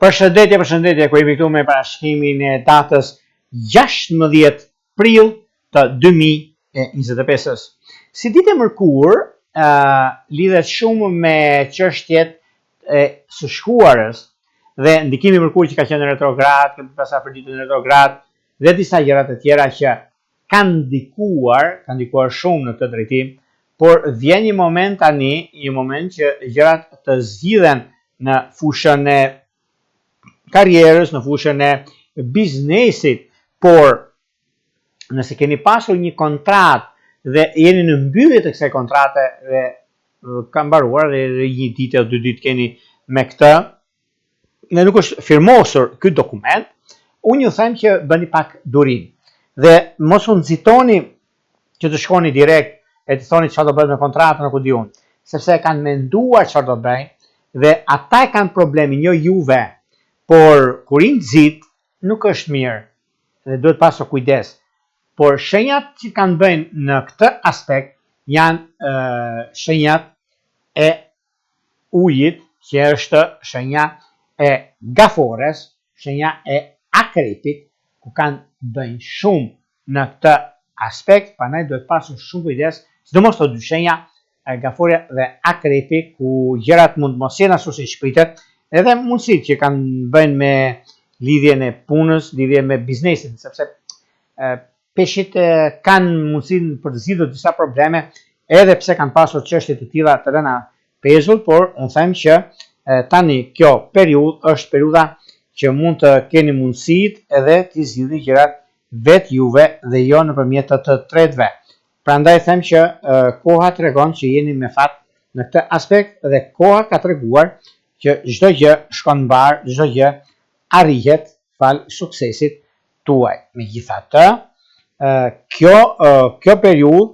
Përshëndetje, ku jemi këtu me parashikrimin e datës 16 prill të 2025-s. Si ditë e mërkurë, lidhet shumë me çështjet e së shkuarës dhe ndikimi i mërkurit që ka qenë në retrograd, kemi pasur për ditën retrograd dhe disa gjëra të tjera që kanë ndikuar shumë në këtë drejtim, por vjen një moment tani, një moment që gjërat të zgjidhen në fushën e karrierës, në fushën e biznesit, por nëse keni pasur një kontratë dhe jeni në mbyllje të kësaj kontrate dhe ka mbaruar dhe një ditë o 2 ditë keni me këtë, dhe nuk është firmosur ky dokument, unë ju them që bëni pak durim. Dhe mos u nxitoni që të shkoni direkt e të thoni çfarë do bëhet me kontratën apo di unë, sepse kanë menduar çfarë do bëjnë dhe ata e kanë problemin, jo juve. Por kur i nxit nuk është mirë dhe duhet pasur kujdes. Por shenjat që kanë bëjnë në këtë aspekt janë shenjat e ujit, që është shenja e gafores, shenja e akrepit, ku kanë bëjnë shumë në këtë aspekt, prandaj duhet pasur shumë kujdes, sidomos të dy shenja, gaforia dhe akrepi, ku gjërat mund mos jenë ashtu si shpritet, edhe mundësit që kanë bëjnë me lidhjen e punës, lidhjen me biznesin, sepse peshqit kanë mundësin për të zgjidhur disa probleme, edhe pse kanë pasur çështje të tilla të rëna pezull, por unë them që tani kjo periudhë është periudha që mund të keni mundësit edhe të zgjidhni gjërat vetë juve dhe jo nëpërmjet të tretëve. Prandaj them që koha tregon që jeni me fat në këtë aspekt dhe koha ka treguar që çdo gjë shkon mbar, çdo gjë arrihet fal suksesit tuaj. Megjithatë, kjo periudhë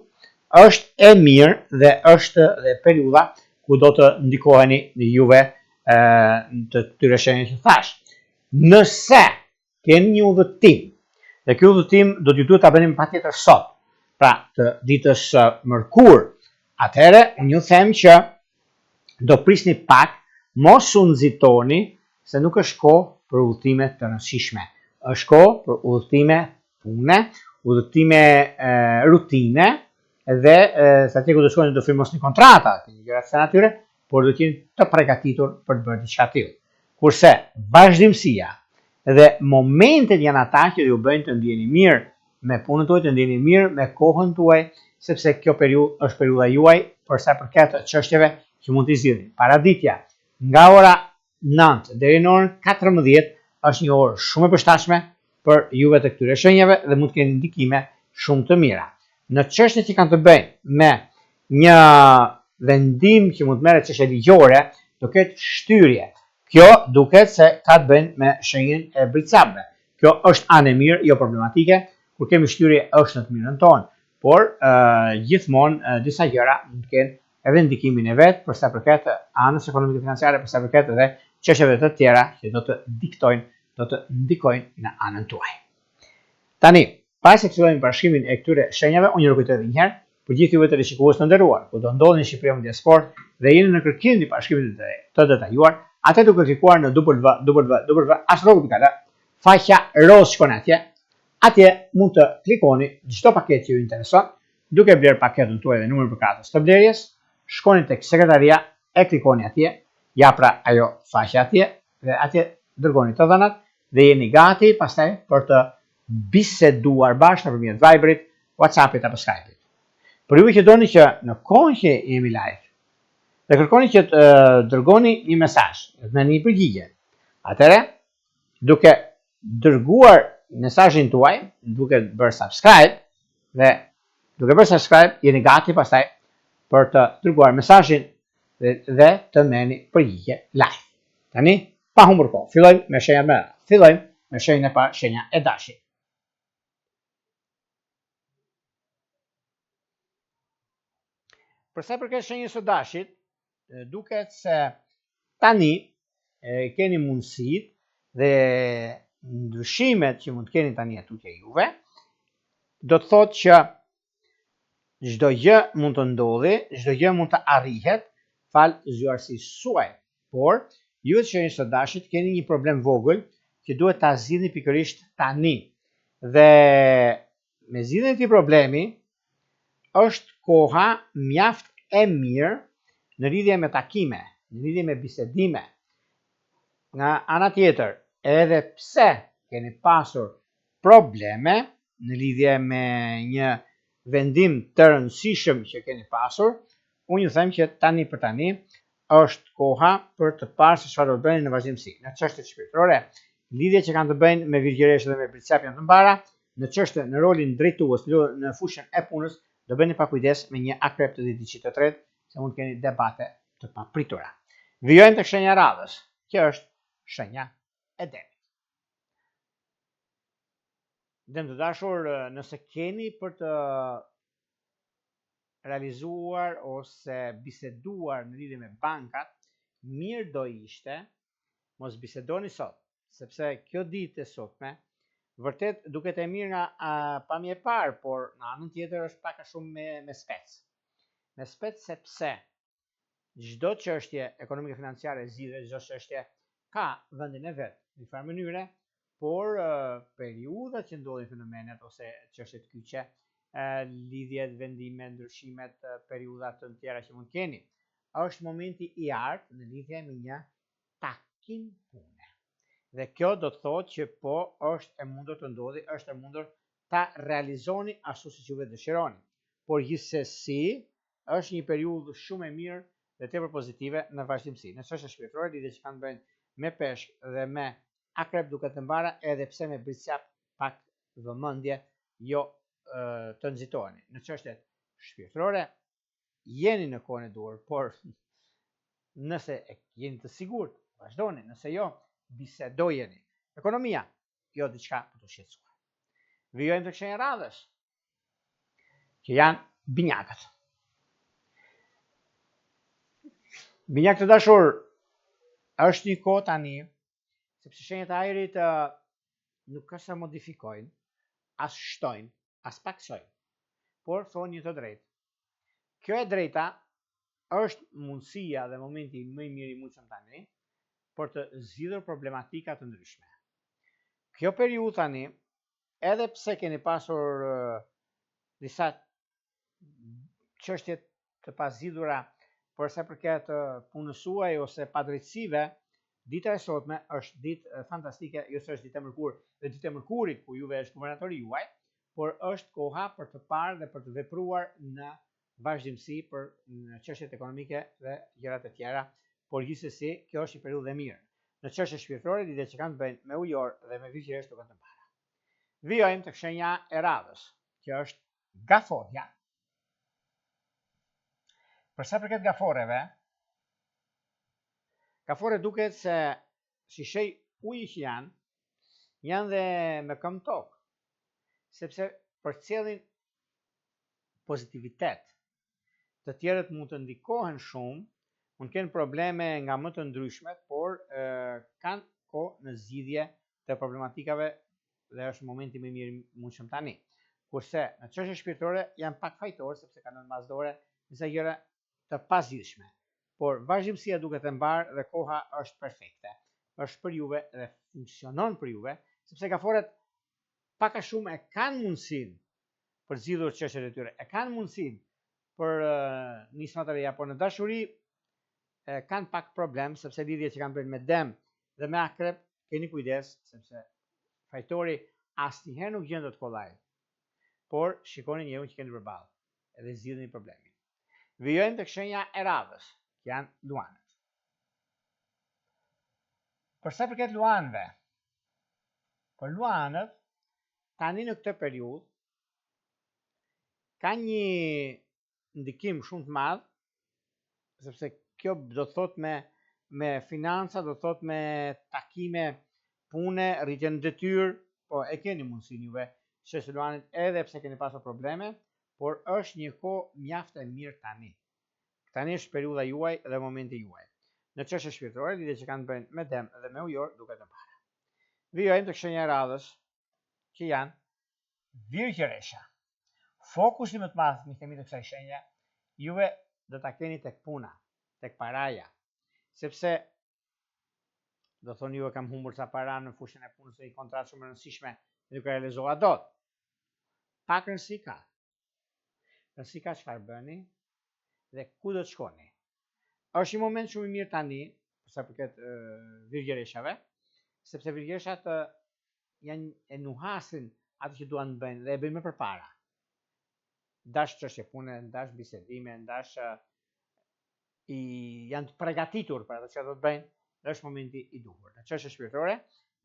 është e mirë dhe është dhe periudha ku do të ndikoheni në juve të këtyre shenjave që thash. Nëse keni një udhëtim, dhe ky udhëtim do t'ju duhet ta bëni patjetër sot, pra të ditës mërkurë, atëherë unë ju them që do prisni pak, mos u nxitoni, se nuk është kohë për udhëtime të rëndësishme. Është kohë për udhëtime pune, udhëtime rutine dhe sa atje ku do shkoni do firmosni kontrata, një gjëra të natyre, por do të jeni të përgatitur për të bërë diçka të tillë. Kurse vazhdimësia dhe momentet janë ata që ju bëjnë të ndjeni mirë me punën tuaj, të ndjeni mirë me kohën tuaj, sepse kjo periudhë është periudha juaj për sa përket çështjeve që mund t'i zgjidhni. Paraditja nga ora 9 deri në orën 14 është një orë shumë e përshtatshme për juve të këtyre shenjave dhe mund të keni ndikime shumë të mira. Në çështjet që kanë të bëjnë me një vendim që mund të merret çështje ligjore, do ketë shtyrje. Kjo duket se ka të bëjnë me shenjën e bricabëve. Kjo është anë e mirë, jo problematike, kur kemi shtyrje është në të mirën tonë, por gjithmonë disa gjëra mund të kenë edhe ndikimin e vet për sa përket anës ekonomike financiare, për sa përket edhe çështjeve të tjera që do të diktojnë, do të ndikojnë në anën tuaj. Tani, pas se fillojmë parashikimin e këtyre shenjave, unë ju rikujtoj edhe një herë për gjithë juve të shikues të nderuar, ku do ndodheni në Shqipëri Media Sport dhe jeni në kërkimin e parashikimit të detajuar, atë duke klikuar në www.astrogo.al, faqja roz shkon atje. Atje mund të klikoni çdo paketë që ju intereson, duke bler paketën tuaj dhe numrin përkatës të blerjes, shkoni tek sekretaria, e klikoni atje, ja pra ajo faqja atje dhe atje dërgoni të dhënat dhe jeni gati pastaj për të biseduar bashkë nëpërmjet Viberit, WhatsAppit apo Skype-it. Por ju që doni që në kohën që jemi live dhe kërkoni që të dërgoni një mesazh me një përgjigje, atëherë duke dërguar mesazhin tuaj, duke bërë subscribe dhe duke bërë subscribe jeni gati pastaj për të dërguar mesazhin dhe të merrni përgjigje live. Tani pa humbur kohë, fillojmë me shenjat më radh. Fillojmë me shenjën e parë, shenja e dashit. Për sa përket shenjës së dashit, duket se tani keni mundësitë dhe ndryshimet që mund të keni tani atje juve, do të thotë që çdo gjë mund të ndodhi, çdo gjë mund të arrihet fal zgjuarsisë suaj, por Ju të shenjës së dashit keni një problem vogël që duhet ta zgjidhni pikërisht tani. Dhe me zgjidhjen e këtij problemi është koha mjaft e mirë në lidhje me takime, në lidhje me bisedime. Nga ana tjetër, edhe pse keni pasur probleme në lidhje me një vendim të rëndësishëm që keni pasur, unë ju them që tani për tani është koha për të parë se çfarë do të bëni në vazhdimsi. Në çështjet shpirtërore, lidhjet që kanë të bëjnë me virgjëresht dhe me pricjap janë të mbara, në çështje në rolin drejtues, në fushën e punës, do bëni pa kujdes me një akrep të diçit të tretë, se mund të keni debate të papritura. Vijojmë tek shenja radhës, që është shenja e demit. Dem të dashur, nëse keni për të realizuar ose biseduar në lidhje me bankat, mirë do ishte mos bisedoni sot, sepse kjo ditë e sotme vërtet duket e mirë nga pamje e parë, por në anën tjetër është pak a shumë me spec. Me spec sepse çdo çështje ekonomike financiare zgjidhet, çdo çështje ka vendin e vet në një mënyre, por periudhat që ndodhin fenomenet ose çështjet kyçe, lidhjet, vendimet, ndryshimet, periudhat të tjera që mund keni, është momenti i artë në lidhje me një takim pune. Dhe kjo do të thotë që po është e mundur të ndodhi, është e mundur ta realizoni ashtu siç juve dëshironi. Por gjithsesi është një periudhë shumë e mirë dhe tepër pozitive në vazhdimsi. Në çështje shpirtërore, lidhje që kanë bëjnë me peshk dhe me akrep duket të mbara, edhe pse me pricjap pak vëmendje, jo të nxitoheni. Në çështjet shpirtërore jeni në kohën e duhur, por nëse jeni të sigurt, vazhdoni, nëse jo, bisedojeni. Ekonomia, jo diçka për të shqetësuar. Vijojmë tek shenja radhës, që janë binjakët. Binjakët të dashur, është një kohë tani, sepse shenjat e ajrit nuk ka sa modifikojnë, as shtojnë, as paksojnë, por thonë një të drejtë. Kjo e drejta është mundësia dhe momenti më i mirë i mundshëm tani për të zgjidhur problematika të ndryshme. Kjo periudhë tani, edhe pse keni pasur disa çështje të pazgjidhura për sa përket punës suaj ose padrejtësive, dita e sotme është ditë fantastike, jo se është ditë e mërkurë dhe ditë e mërkurit ku juve është guvernatori juaj, por është koha për të parë dhe për të vepruar në vazhdimsi për në çështjet ekonomike dhe gjërat e tjera, por gjithsesi kjo është një periudhë e mirë. Në çështje shpirtërore, lidhjet që kanë të bëjnë me ujor dhe me vigjilesh duken të mbara. Vijojmë tek shenja e radhës, që është gaforja. Për sa përket gaforeve, gafore duket se shishej uji që janë dhe me këmbë tokë, sepse përcjellin pozitivitet. Të tjerët mund të ndikohen shumë, mund kenë probleme nga më të ndryshmet, por kanë kohë në zgjidhje të problematikave dhe është momenti më i mirë mundshëm tani. Kurse në çështje shpirtërore janë pak fajtor sepse kanë në masdore disa gjëra të pazgjidhshme. Por vazhdimësia duket e mbarë dhe koha është perfekte. Është për juve dhe funksionon për juve, sepse gaforet pak a shumë e kanë mundësinë për zgjidhur çështjet e tyre, e kanë mundësinë për nisma të reja, por në dashuri kanë pak problem, sepse lidhjet që kanë bërë me dem dhe me akrep, keni kujdes, sepse fajtori asnjëherë nuk gjen të kollaj. Por shikoni njëun që keni përballë, edhe zgjidhni problemin. Vijojmë tek shenja e radhës, që janë luanët. Për sa përket luanëve, për luanët, tani në këtë periudhë ka një ndikim shumë të madh, sepse kjo do të thot me financa, do të thot me takime, pune, rritje në detyrë, po e keni mundësinë juve që luanit edhe pse keni pasur probleme, por është një kohë mjaft e mirë tani. Tani është periudha juaj dhe momenti juaj. Në çështje shpirtërore, lidhjet që kanë të bëjnë me dem dhe me ujor duket të mbara. Vijojmë tek shenja e radhës, që janë virgjëresha. Fokusi më të madh, miq të mi, të kësaj shenje, juve do ta keni tek puna, tek paraja, sepse do thonë ju e kam humbur sa para në fushën e punës dhe i kontratë shumë rëndësishme dhe nuk e realizova dot. Pak rëndësi ka. Rëndësi ka çfarë bëni dhe ku do të shkoni. Është një moment shumë i mirë tani, për sa përket virgjereshave, sepse virgjereshat janë e nuhasin atë që duan të bëjnë dhe e bëjnë më përpara. Ndash çështje pune, ndash bisedime, ndash janë të përgatitur për atë që do të bëjnë, dhe është momenti i duhur. Në çështje shpirtërore,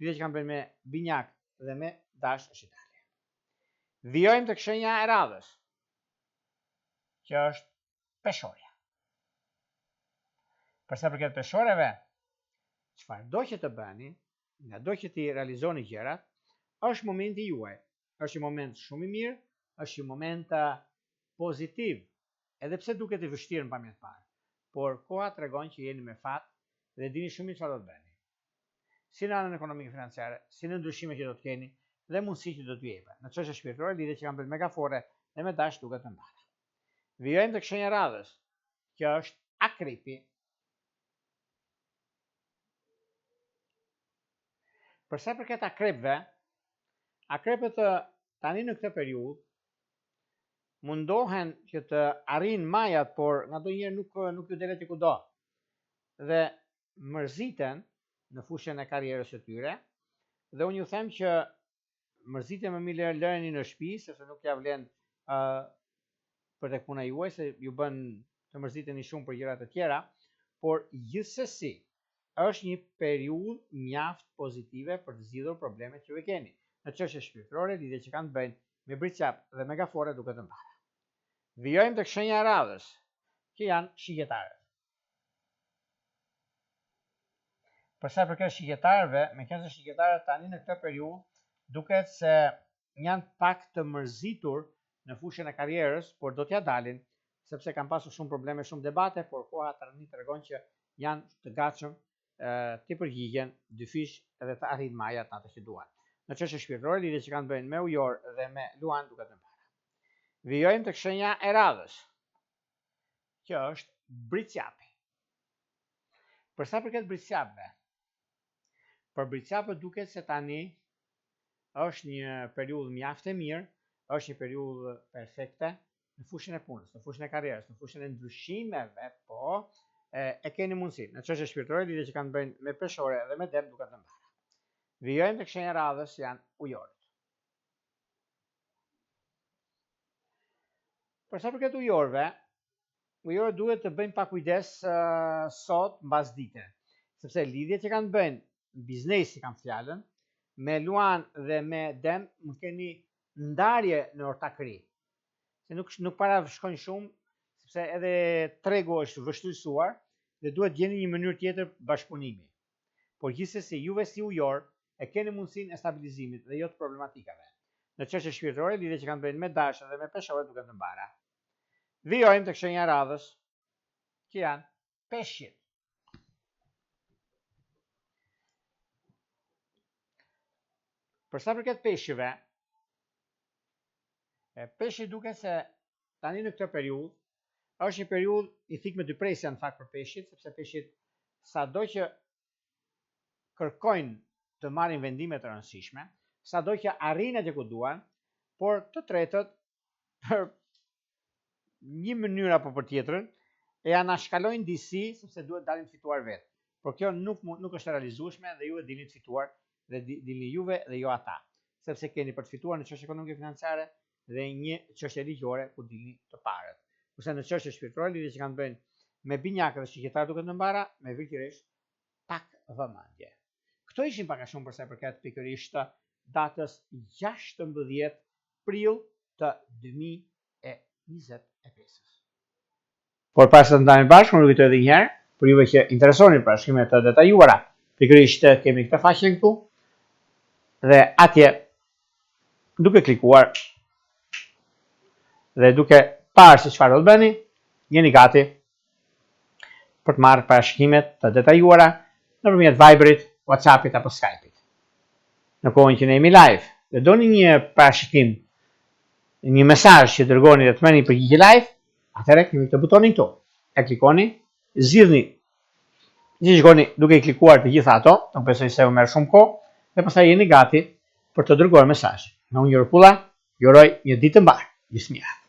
lidhje që kanë bënë me binjak dhe me dash është Italia. Vijojmë tek shenja e radhës, që është peshorja. Përsa përket peshoreve, çfarë do që të bëni, nga do që ti realizoni gjërat, është momenti juaj. Është një moment shumë i mirë, është një moment pozitiv, edhe pse duket i vështirë në pamjet parë. Por koha tregon që jeni me fat dhe dini shumë çfarë do të bëni. Si në anën ekonomike financiare, si në ndryshime që do të keni dhe mundësi që do t'ju jepen. Në çështje shpirtërore, lidhje që kanë bërë me gafore dhe me dash duket të mbara. Vijojmë tek shenja e radhës, që është akripi. Përsa përket akrepëve, akrepët tani në këtë periudhë mundohen që të arrijnë majat, por ngadonjëherë nuk ju delet i kudo. Dhe mërziten në fushën e karrierës së tyre, dhe unë ju them që mërzitjen më mirë lëreni në shtëpi, sepse nuk ja vlen për tek puna juaj, se ju bën të mërziteni shumë për gjëra të tjera, por gjithsesi është një periudhë mjaft pozitive për të zgjidhur problemet që ju keni. Në çështje shpirtërore, lidhje që kanë të bëjnë me bricap dhe me gafore duket të mbara. Vijojmë tek shenja e radhës, që janë shigjetarët. Përsa përket shigjetarëve, meqenëse shigjetarët tani në këtë periudhë duket se janë pak të mërzitur në fushën e karrierës, por do t'ja dalin, sepse kanë pasur shumë probleme, shumë debate, por koha tani tregon që janë të gatshëm të përgjigjen dyfish edhe të arrijnë majat ato që duan. Në çështje shpirtërore, lidhje që kanë bëjnë me ujor dhe me luan duket të mbara. Vijojmë tek shenja e radhës, që është bricjapi. Përsa përket bricjapëve, për bricjapët duket se tani është një periudhë mjaft e mirë, është një periudhë perfekte në fushën e punës, në fushën e karrierës, në fushën e ndryshimeve, po e keni mundësi. Në çështje shpirtërore, lidhje që kanë bëjnë me peshore dhe me dep duket të mbara. Vijojmë tek shenja e radhës, janë ujorët. Përsa përket ujorëve, ujorët duhet të bëjnë pak kujdes sot mbas dite, sepse lidhjet që kanë bëjnë biznesi kam fjalën, me luan dhe me dem më keni ndarje në ortakëri. Se nuk para shkojnë shumë, sepse edhe tregu është vështirësuar dhe duhet gjeni një mënyrë tjetër bashkëpunimi. Por gjithsesi juve si ujor e keni mundësinë e stabilizimit dhe jo të problematikave. Në çështje shpirtërore, lidhje që kanë bëjnë me dashën dhe me peshore duket të mbara. Vijojmë tek shenja e radhës, që janë peshqit. Përsa përket peshqive, peshqit duket se tani në këtë periudhë është një periudhë i thikë me dypresja në fakt për peshqit, sepse peshqit sado që kërkojnë të marrin vendime të rëndësishme, sado që arrijnë atje ku duan, por të tretët për një mënyrë apo për tjetrën e anashkalojnë disi sepse duhet dalin fituar vetë. Por kjo nuk është realizueshme dhe ju e dilni të fituar dhe dilni juve dhe jo ata, sepse keni për të fituar në çështje ekonomike financiare dhe një çështje ligjore ku dilni të parët. Kurse në çështje shpirtërore, lidhje që kanë bëjnë me binjakët dhe shigjetarët duket të mbara, me virtualisht pak vëmendje. Këto ishin pak a shumë përsa përket pikërisht datës 16 prill të 2025. Por pas të ndajmë bashkë, më kujtoj edhe një herë, për juve që interesoni për shkrimet të detajuara, pikërisht kemi këtë faqe këtu, dhe atje, duke klikuar, dhe duke parë se çfarë do të bëni, jeni gati për të marrë parashikrimet të detajuara nëpërmjet Viberit, WhatsAppit apo Skypeit. Në kohën që ne jemi live, dhe doni një parashikim, një mesazh që dërgoni dhe të merrni përgjigje live, atëherë kemi këtë butonin këtu. E klikoni, zgjidhni Që shkoni duke i klikuar të gjitha ato, nuk besoj se u merr shumë kohë, dhe pastaj jeni gati për të dërguar mesazh. Në unë Jurpulla, ju uroj një ditë të mbarë. Gjysmë mirë.